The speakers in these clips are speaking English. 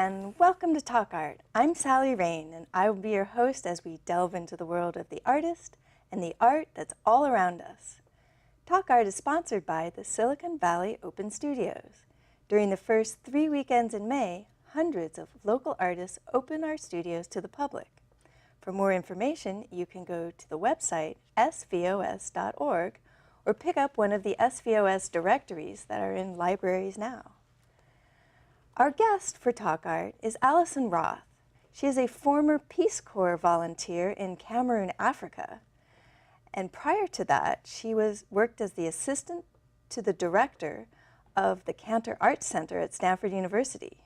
and welcome to Talk Art. I'm Sally Rayn, and I will be your host as we delve into the world of the artist and the art that's all around us. Talk Art is sponsored by the Silicon Valley Open Studios. During the first 3 weekends in May, hundreds of local artists open our studios to the public. For more information, you can go to the website svos.org or pick up one of the SVOS directories that are in libraries now. Our guest for Talk Art is Alison Roth. She is a former Peace Corps volunteer in Cameroon, Africa. And prior to that, she worked as the assistant to the director of the Cantor Art Center at Stanford University.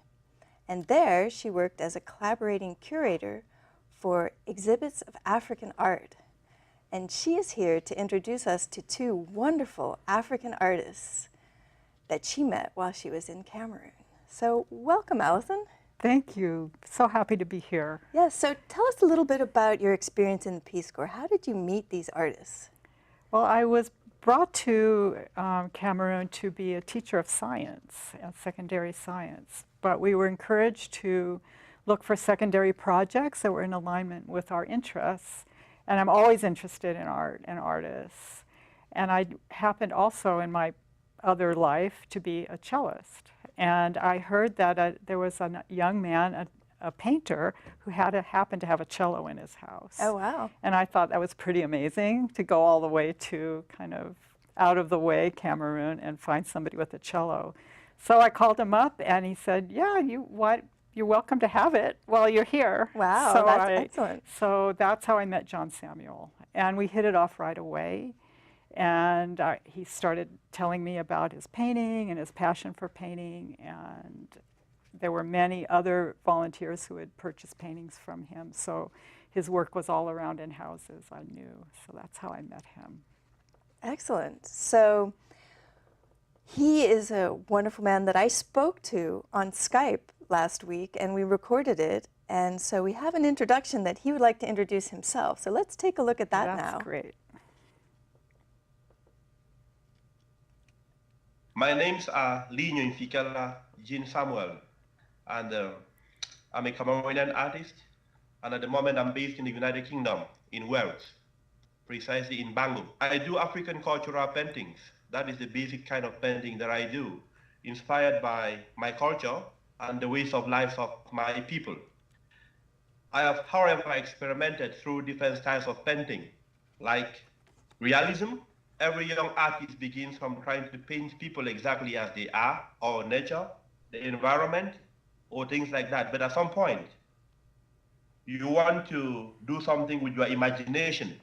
And there, she worked as a collaborating curator for exhibits of African art. And she is here to introduce us to two wonderful African artists that she met while she was in Cameroon. So welcome, Alison. Thank you. So happy to be here. Yes, so tell us a little bit about your experience in the Peace Corps. How did you meet these artists? Well, I was brought to Cameroon to be a teacher of science, secondary science. But we were encouraged to look for secondary projects that were in alignment with our interests. And I'm always interested in art and artists. And I happened also in my other life to be a cellist. And I heard that there was a young man, a painter, who happened to have a cello in his house. Oh, wow. And I thought that was pretty amazing to go all the way to kind of out of the way Cameroon and find somebody with a cello. So I called him up and he said, yeah, you're welcome to have it while you're here. Wow, so that's excellent. So that's how I met John Samuel. And we hit it off right away. And he started telling me about his painting and his passion for painting. And there were many other volunteers who had purchased paintings from him. So his work was all around in houses, I knew. So that's how I met him. Excellent. So he is a wonderful man that I spoke to on Skype last week, and we recorded it. And so we have an introduction that he would like to introduce himself. So let's take a look at that now. That's great. My name's Linyo Infikala Jean Samuel, and I'm a Cameroonian artist, and at the moment I'm based in the United Kingdom, in Wales, precisely in Bangor. I do African cultural paintings. That is the basic kind of painting that I do, inspired by my culture and the ways of life of my people. I have, however, experimented through different styles of painting, like realism. Every young artist begins from trying to paint people exactly as they are, or nature, the environment, or things like that. But at some point, you want to do something with your imagination,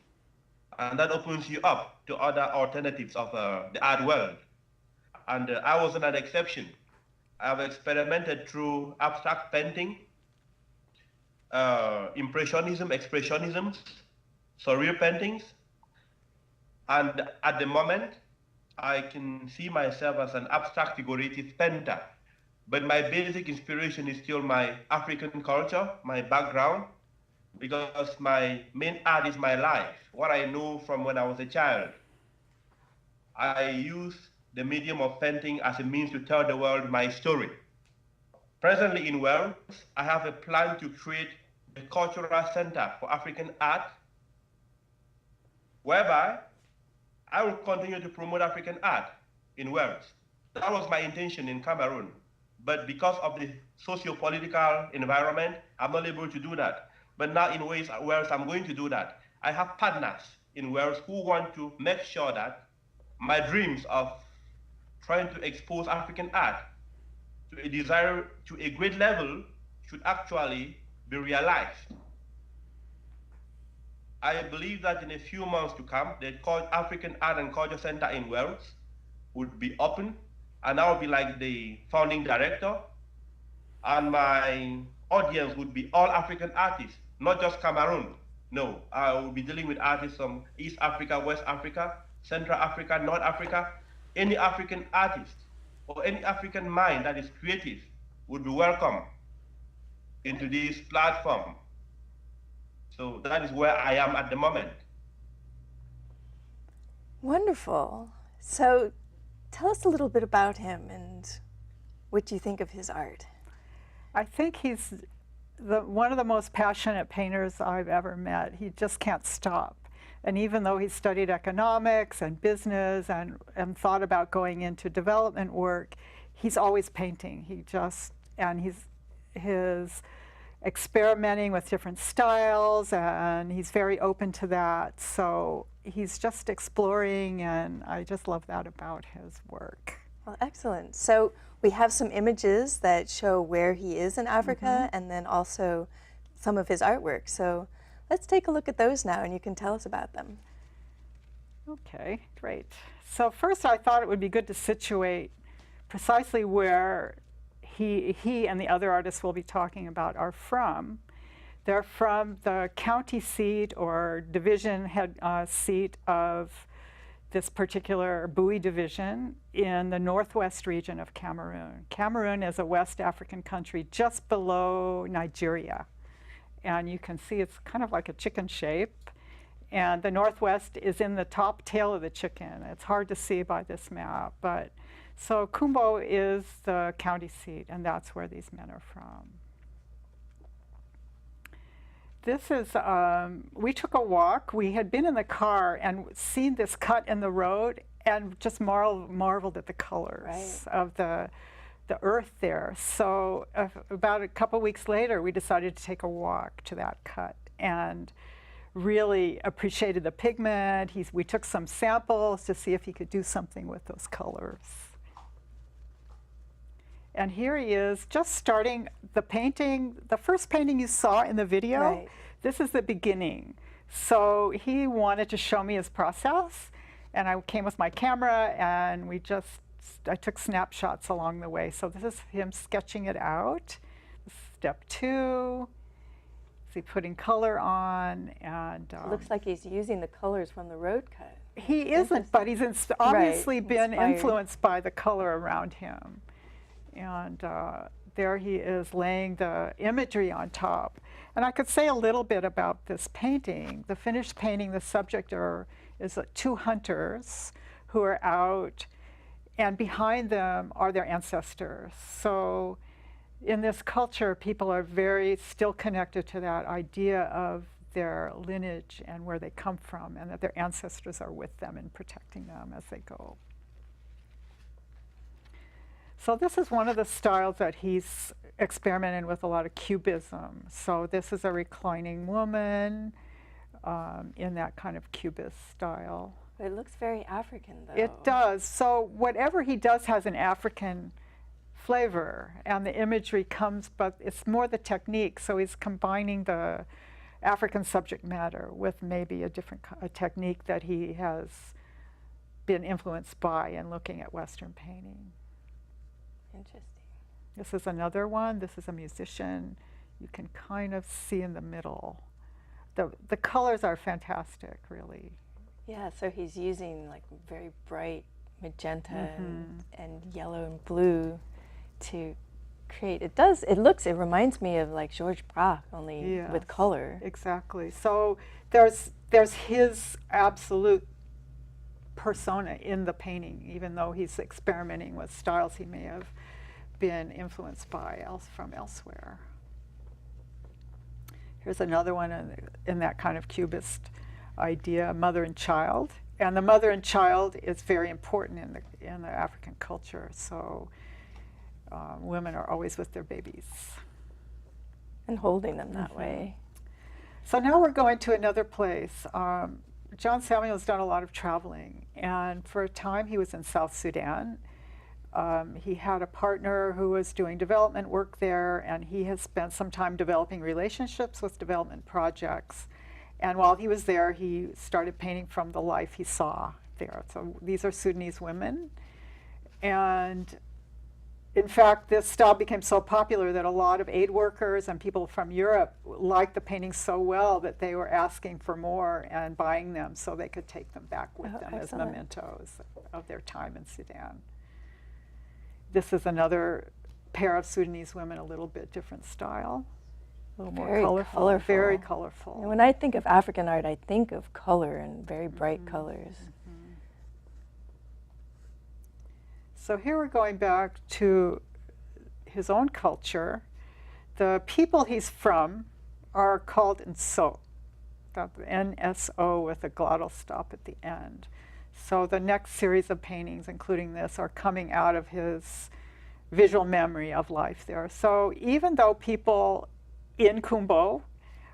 and that opens you up to other alternatives of the art world. And I wasn't an exception. I have experimented through abstract painting, impressionism, expressionism, surreal paintings. And at the moment, I can see myself as an abstract figurative painter. But my basic inspiration is still my African culture, my background, because my main art is my life, what I know from when I was a child. I use the medium of painting as a means to tell the world my story. Presently in Wales, I have a plan to create a cultural center for African art, whereby I will continue to promote African art in Wales. That was my intention in Cameroon. But because of the socio-political environment, I'm not able to do that. But now in Wales, I'm going to do that. I have partners in Wales who want to make sure that my dreams of trying to expose African art to a great level should actually be realized. I believe that in a few months to come, the African Art and Culture Center in Wales would be open, and I will be like the founding director, and my audience would be all African artists, not just Cameroon. No, I will be dealing with artists from East Africa, West Africa, Central Africa, North Africa. Any African artist or any African mind that is creative would be welcome into this platform. So that is where I am at the moment. Wonderful. So tell us a little bit about him and what you think of his art. I think he's one of the most passionate painters I've ever met. He just can't stop. And even though he studied economics and business and thought about going into development work, he's always painting. His experimenting with different styles, and he's very open to that. So he's just exploring, and I just love that about his work. Well, excellent. So we have some images that show where he is in Africa, and then also some of his artwork. So let's take a look at those now, and you can tell us about them. Okay, great. So first I thought it would be good to situate precisely where he and the other artists we'll be talking about are from. They're from the county seat or division head seat of this particular Bowie division in the northwest region of Cameroon. Cameroon is a West African country just below Nigeria. And you can see it's kind of like a chicken shape. And the northwest is in the top tail of the chicken. It's hard to see by this map, but so Kumbo is the county seat, and that's where these men are from. This is, we took a walk. We had been in the car and seen this cut in the road and just marveled at the colors of the earth there. So about a couple weeks later, we decided to take a walk to that cut and really appreciated the pigment. We took some samples to see if he could do something with those colors. And here he is, just starting the painting. The first painting you saw in the video, this is the beginning. So he wanted to show me his process, and I came with my camera, and I took snapshots along the way. So this is him sketching it out. Step 2, is he putting color on, and it looks like he's using the colors from the road cut. He isn't, but he's obviously been influenced by the color around him. And there he is laying the imagery on top. And I could say a little bit about this painting. The finished painting, the subject is 2 hunters who are out, and behind them are their ancestors. So in this culture, people are very still connected to that idea of their lineage and where they come from, and that their ancestors are with them and protecting them as they go. So this is one of the styles that he's experimented with, a lot of cubism. So this is a reclining woman in that kind of cubist style. It looks very African, though. It does. So whatever he does has an African flavor, and the imagery comes, but it's more the technique. So he's combining the African subject matter with maybe a different technique that he has been influenced by in looking at Western painting. Interesting. This is another one. This is a musician. You can kind of see in the middle. The colors are fantastic, really. Yeah, so he's using like very bright magenta and yellow and blue to create. It reminds me of like Georges Braque, only with color. Exactly. So there's his absolute persona in the painting, even though he's experimenting with styles he may have been influenced by from elsewhere. Here's another one in that kind of cubist idea, mother and child. And the mother and child is very important in the African culture. So women are always with their babies. And holding them that way. So now we're going to another place. John Samuel's done a lot of traveling, and for a time he was in South Sudan. He had a partner who was doing development work there, and he has spent some time developing relationships with development projects. And while he was there, he started painting from the life he saw there. So these are Sudanese women. And in fact, this style became so popular that a lot of aid workers and people from Europe liked the paintings so well that they were asking for more and buying them so they could take them back with them as mementos of their time in Sudan. This is another pair of Sudanese women, a little bit different style, a little more colorful. Very colorful. And when I think of African art, I think of color and very bright colors. So here we're going back to his own culture. the people he's from are called Nso, NSO with a glottal stop at the end. So the next series of paintings, including this, are coming out of his visual memory of life there. So even though people in Kumbo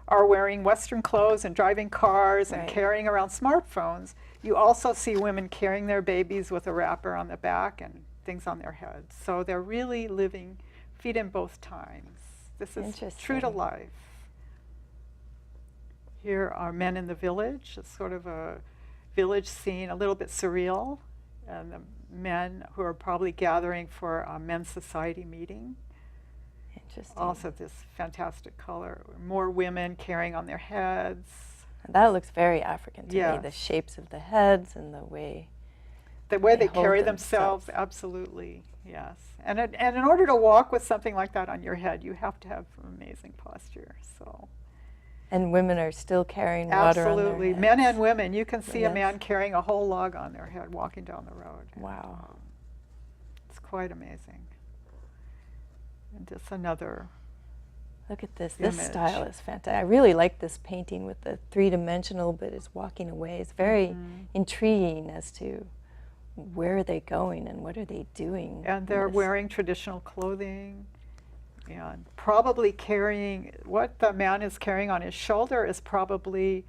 are wearing Western clothes and driving cars and carrying around smartphones, you also see women carrying their babies with a wrapper on the back and things on their heads. So they're really living feet in both times. This is true to life. Here are men in the village. It's sort of a village scene, a little bit surreal. And the men who are probably gathering for a men's society meeting. Interesting. Also this fantastic color. More women carrying on their heads. That looks very African to Yes. me, the shapes of the heads and the way they carry themselves, absolutely, yes. And in order to walk with something like that on your head, you have to have amazing posture. So. And women are still carrying water on their Absolutely, heads. men and women. You can see a Yes. man carrying a whole log on their head walking down the road. Wow. It's quite amazing. And just another. Look at this. Image. This style is fantastic. I really like this painting with the three-dimensional, but it's walking away. It's very intriguing as to where are they going and what are they doing. And they're wearing traditional clothing and probably carrying, what the man is carrying on his shoulder is probably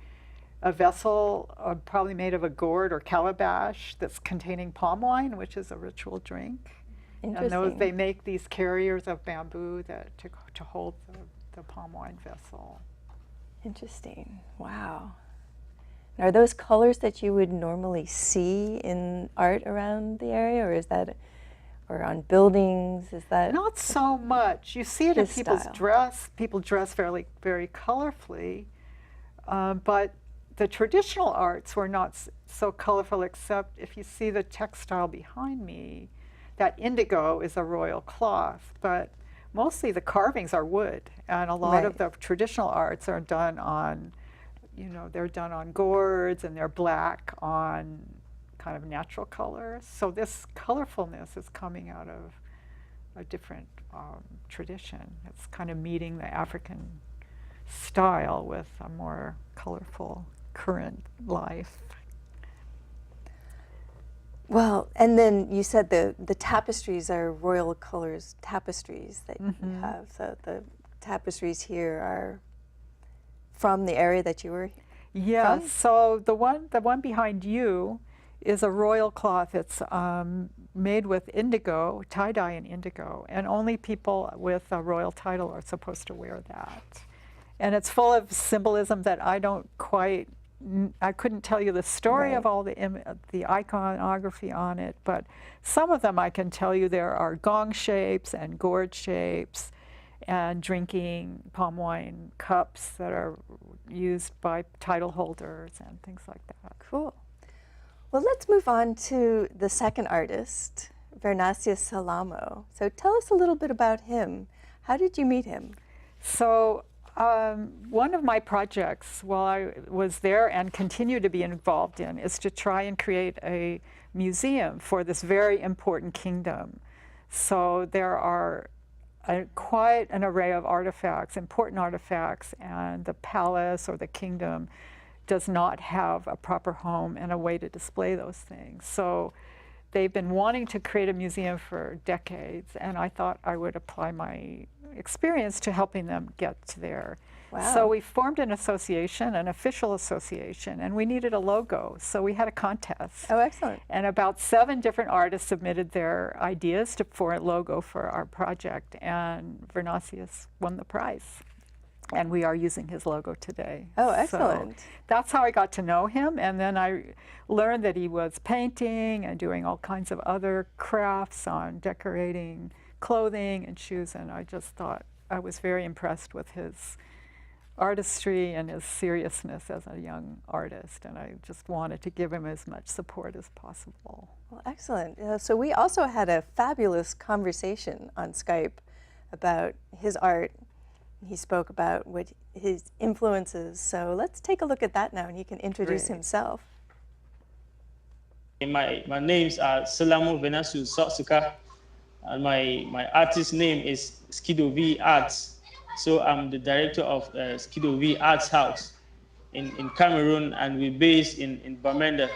a vessel probably made of a gourd or calabash that's containing palm wine, which is a ritual drink. And they make these carriers of bamboo that to hold the palm wine vessel. Interesting. Wow. Are those colors that you would normally see in art around the area, or is that, or on buildings? Is that not so much? You see it in his people's style? dress. People dress very, very colorfully, but the traditional arts were not so colorful. Except if you see the textile behind me, that indigo is a royal cloth, but mostly the carvings are wood, and a lot of the traditional arts are done on. They're done on gourds, and they're black on kind of natural colors. So this colorfulness is coming out of a different tradition. It's kind of meeting the African style with a more colorful current life. Well, and then you said the tapestries are royal colors tapestries that you have. So the tapestries here are from the area that you were Yes. from? So the one behind you is a royal cloth. It's made with indigo, tie-dye and indigo, and only people with a royal title are supposed to wear that. And it's full of symbolism that I couldn't tell you the story of all the iconography on it, but some of them I can tell you. There are gong shapes and gourd shapes and drinking palm wine cups that are used by title holders and things like that. Cool. Well, let's move on to the second artist, Vernasius Salamo. So tell us a little bit about him. How did you meet him? So one of my projects while I was there and continue to be involved in is to try and create a museum for this very important kingdom. So there are quite an array of artifacts, important artifacts, and the palace or the kingdom does not have a proper home and a way to display those things. So they've been wanting to create a museum for decades, and I thought I would apply my experience to helping them get to there. Wow. So we formed an association, an official association, and we needed a logo. So we had a contest. Oh, excellent. And about 7 different artists submitted their ideas for a logo for our project, and Vernasius won the prize. And we are using his logo today. Oh, excellent. So that's how I got to know him, and then I learned that he was painting and doing all kinds of other crafts on decorating clothing and shoes, and I just thought I was very impressed with his artistry and his seriousness as a young artist, and I just wanted to give him as much support as possible. Well, excellent. So we also had a fabulous conversation on Skype about his art. He spoke about what his influences. So let's take a look at that now, and he can introduce himself. My name's Salamo Vernasius Sotsuka, and my artist name is Skido V Arts. So I'm the director of Skido V Arts House in Cameroon, and we're based in Bamenda.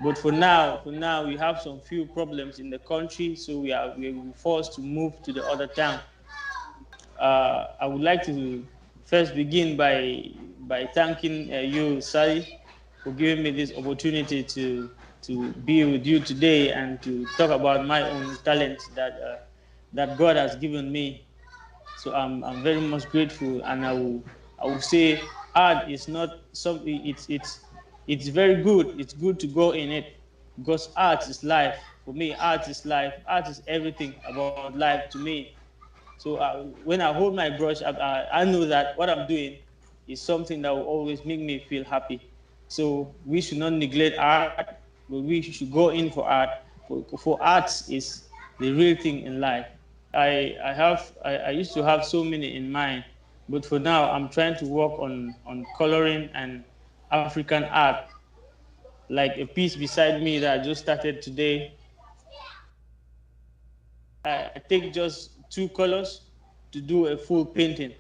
But for now, we have some few problems in the country, so we're forced to move to the other town. I would like to first begin by thanking you, Sally, for giving me this opportunity to be with you today and to talk about my own talent that God has given me. So I'm very much grateful, and I will say art is not something. It's very good. It's good to go in it, because art is life. For me, art is life. Art is everything about life to me. So when I hold my brush, I know that what I'm doing is something that will always make me feel happy. So we should not neglect art, but we should go in for art. For art is the real thing in life. I used to have so many in mind, but for now I'm trying to work on coloring and African art, like a piece beside me that I just started today. I take just 2 colors to do a full painting.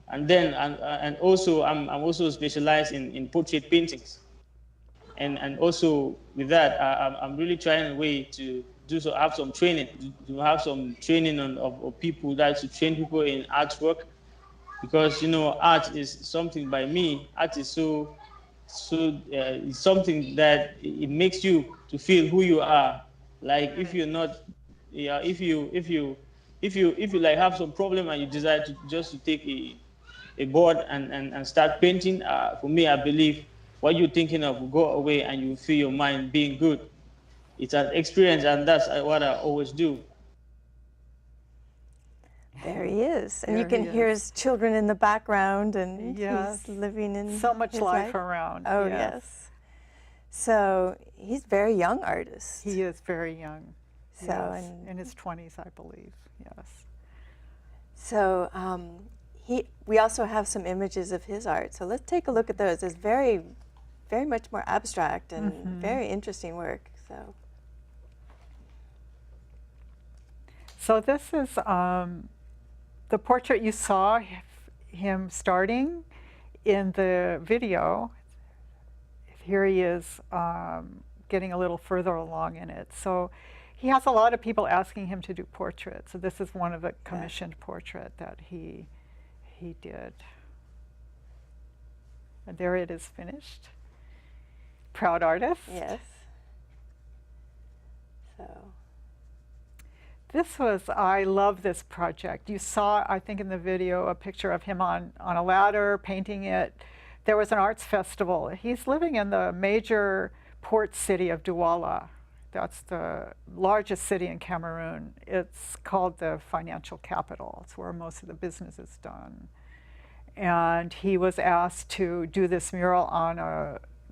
And then and also I'm also specialized in portrait paintings. And also with that, I'm really trying a way to do so, have some training, to have some training of people, that to train people in artwork, because art is something, by me, art is it's something that it makes you to feel who you are. Like if you're not, yeah, if you like have some problem and you decide to just to take a board and start painting, for me, I believe what you're thinking of will go away and you feel your mind being good. It's an experience, and that's what I always do. There he is. And There you can he hear is. his children in the background, and Yes. he's living in So much his life around. Oh, yes. So he's a very young artist. He is very young. So, Yes, and in his 20s, I believe. Yes. so we also have some images of his art. So let's take a look at those. It's very, very much more abstract and very interesting work. So this is the portrait you saw him starting in the video. Here he is getting a little further along in it. So he has a lot of people asking him to do portraits. So this is one of the commissioned portrait that he did. And there it is finished. Proud artist. Yes. So. This was, I love this project. You saw, I think in the video, a picture of him on a ladder painting it. There was an arts festival. He's living in the major port city of Douala. That's the largest city in Cameroon. It's called the financial capital. It's where most of the business is done. And he was asked to do this mural on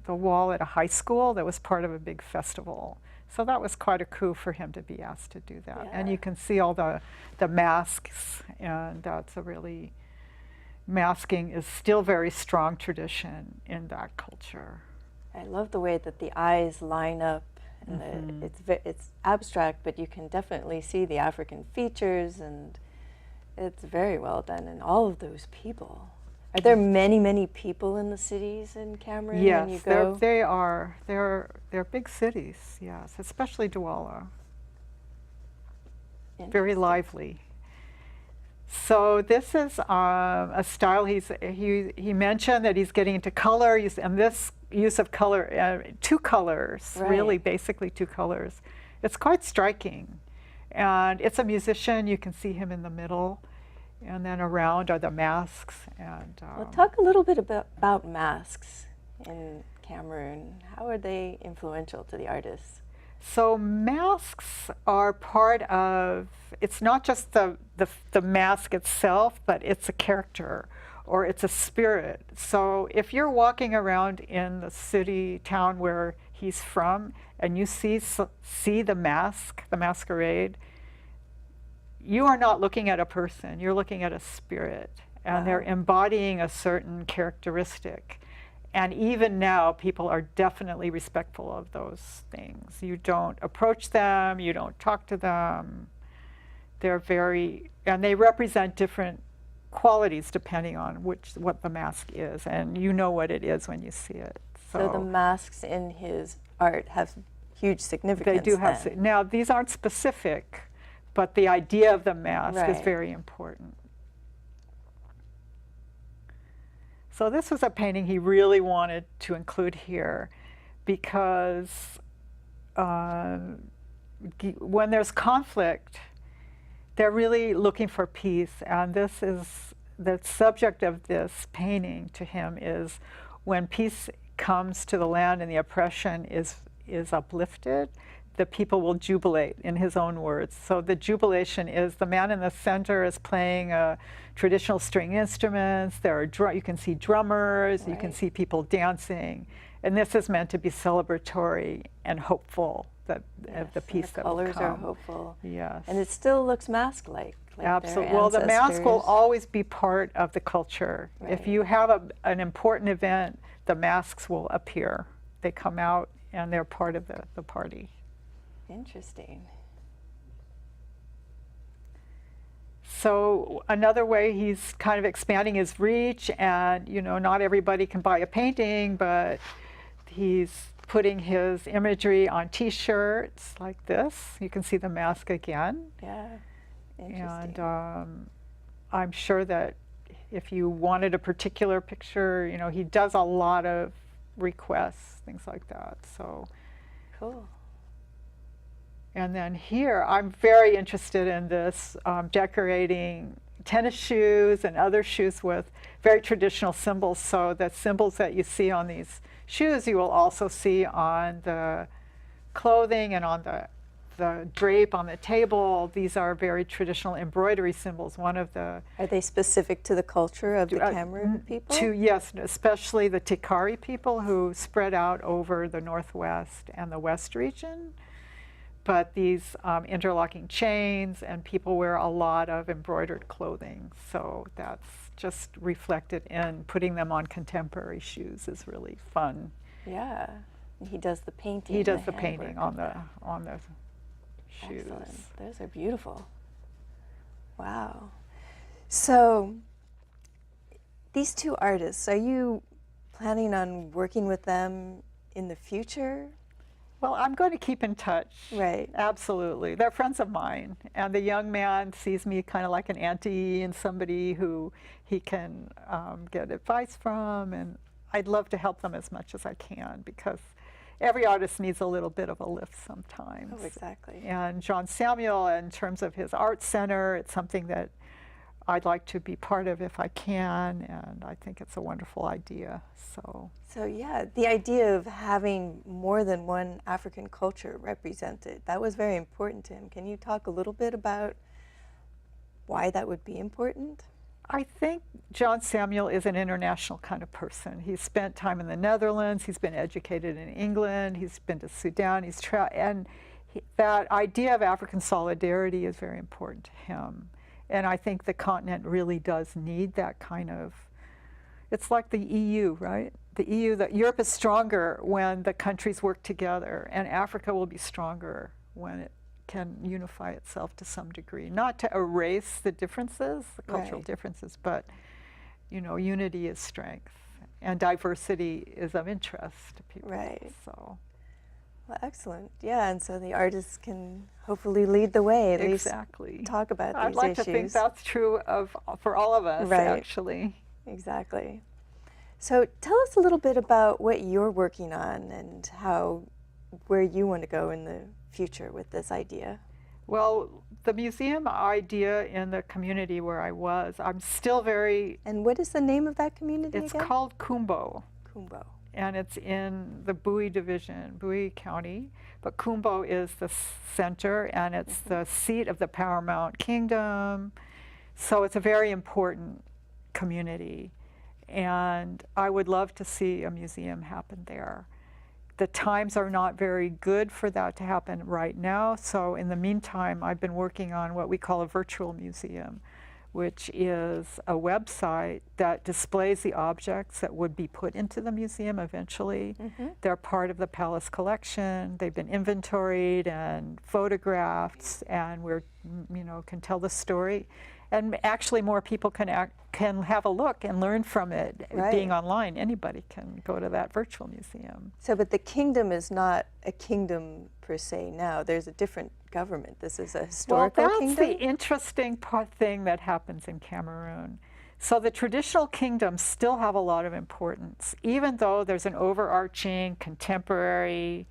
the wall at a high school that was part of a big festival. So that was quite a coup for him to be asked to do that. Yeah. And you can see all the masks, and that's a really, masking is still very strong tradition in that culture. I love the way that the eyes line up. And it's abstract, but you can definitely see the African features, and it's very well done. And all of those people. Are there many, many people in the cities in Cameroon when you Yes, go? they are. They're big cities, yes, especially Douala. Very lively. So this is a style he mentioned that he's getting into color, and this use of color, 2 colors, really basically 2 colors. It's quite striking. And it's a musician, you can see him in the middle. And then around are the masks. And well, talk a little bit about masks in Cameroon. How are they influential to the artists? So masks are part of, it's not just the mask itself, but it's a character or it's a spirit. So if you're walking around in the city, town where he's from, and you see the mask, the masquerade, you are not looking at a person, you're looking at a spirit, and they're embodying a certain characteristic. And even now, people are definitely respectful of those things. You don't approach them, you don't talk to them. they're very, and they represent different qualities depending on what the mask is, and you know what it is when you see it. So the masks in his art have huge significance. They do have. then. Now these aren't specific, but the idea of the mask is Right. very important. So this was a painting he really wanted to include here, because when there's conflict, they're really looking for peace, and this is the subject of this painting to him is when peace comes to the land and the oppression is uplifted, the people will jubilate, in his own words. So the jubilation is the man in the center is playing traditional string instruments. There are you can see drummers, you can Right. see people dancing, and this is meant to be celebratory and hopeful that of the Yes, peace and the that will colors are come. hopeful. Yes. And it still looks mask-like. Like their Absolutely. Well, the mask will ancestors. always be part of the culture. If Right. you have an important event, the masks will appear. They come out and they're part of the party. Interesting. So another way he's kind of expanding his reach, and not everybody can buy a painting, but he's putting his imagery on T-shirts like this. You can see the mask again. Yeah. Interesting. And I'm sure that if you wanted a particular picture, he does a lot of requests, things like that. So, Cool. and then here, I'm very interested in this, decorating tennis shoes and other shoes with very traditional symbols. So the symbols that you see on these shoes, you will also see on the clothing and on the drape on the table. These are very traditional embroidery symbols. One of the Are they specific to the culture of the Cameroon people? yes, especially the Tikari people who spread out over the northwest and the west region. But these interlocking chains, and people wear a lot of embroidered clothing. So that's just reflected in putting them on contemporary shoes is really fun. Yeah. And he does the painting. He does the the painting handwork on of the that. shoes. Excellent. Those are beautiful. Wow. So these two artists, are you planning on working with them in the future? Well, I'm going to keep in touch. Right. Absolutely. They're friends of mine. And the young man sees me kind of like an auntie and somebody who he can get advice from. And I'd love to help them as much as I can, because every artist needs a little bit of a lift sometimes. Oh, exactly. And John Samuel, in terms of his art center, it's something that I'd like to be part of if I can, and I think it's a wonderful idea. So yeah, the idea of having more than one African culture represented, that was very important to him. Can you talk a little bit about why that would be important? I think John Samuel is an international kind of person. He's spent time in the Netherlands, he's been educated in England, he's been to Sudan, that idea of African solidarity is very important to him. And I think the continent really does need that kind of, it's like the EU, right? The EU, that Europe is stronger when the countries work together, and Africa will be stronger when it can unify itself to some degree. Not to erase the differences, the cultural Right. differences, but unity is strength, and diversity is of interest to people. Right. So Well, excellent. Yeah, and so the artists can hopefully lead the way, at exactly. least talk about I'd these like issues. to think that's true for all of us, Right. actually. Exactly. So tell us a little bit about what you're working on and where you want to go in the future with this idea. Well, the museum idea in the community where I was, I'm still very, And what is the name of that community it's again? called Kumbo, Kumbo. and it's in the Bowie division, Bowie County. But Kumbo is the center, and it's the seat of the Paramount Kingdom. So it's a very important community. And I would love to see a museum happen there. The times are not very good for that to happen right now. So in the meantime, I've been working on what we call a virtual museum, which is a website that displays the objects that would be put into the museum eventually. They're part of the palace collection. They've been inventoried and photographed, and can tell the story. And actually more people can have a look and learn from it. Right. Being online, anybody can go to that virtual museum. So, but the kingdom is not a kingdom per se now. There's a different government. This is a historical kingdom? Well, that's the interesting thing that happens in Cameroon. So the traditional kingdoms still have a lot of importance, even though there's an overarching contemporary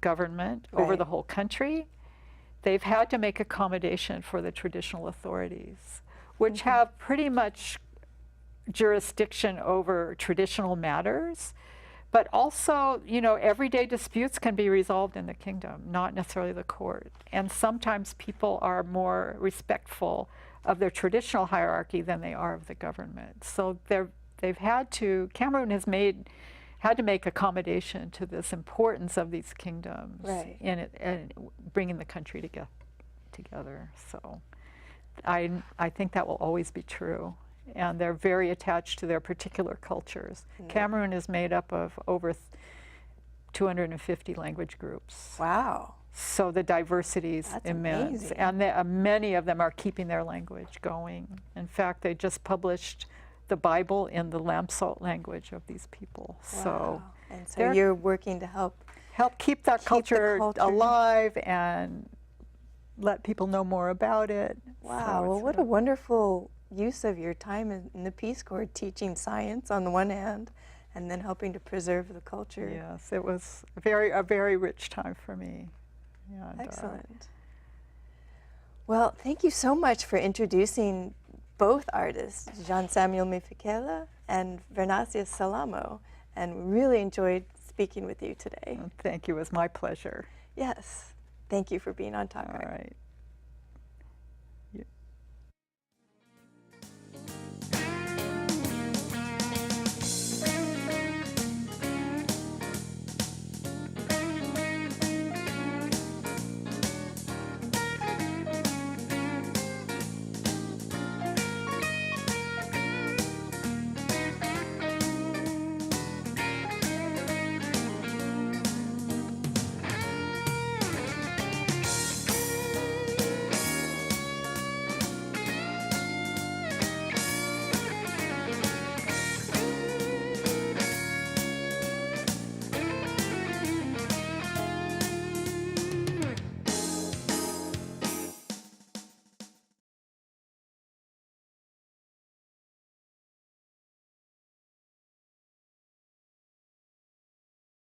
government over the whole country. They've had to make accommodation for the traditional authorities, which have pretty much jurisdiction over traditional matters. But also, everyday disputes can be resolved in the kingdom, not necessarily the court. And sometimes people are more respectful of their traditional hierarchy than they are of the government. So Cameroon has had to make accommodation to this importance of these kingdoms in it, and bringing the country together. So I think that will always be true. And they're very attached to their particular cultures. Cameroon is made up of over 250 language groups. Wow. So the diversity is immense. Amazing. And many of them are keeping their language going. In fact, they just published the Bible in the Lamsalt language of these people. Wow. So, and so you're working to help keep that culture alive and let people know more about it. Wow, So well, what a wonderful use of your time in the Peace Corps, teaching science on the one hand, and then helping to preserve the culture. Yes, it was a very rich time for me. And, excellent. Well, thank you so much for introducing both artists, Jean-Samuel Mifikela and Vernasius Salamo, and really enjoyed speaking with you today. Thank you, it was my pleasure. Yes, thank you for being on Talk Art. All right.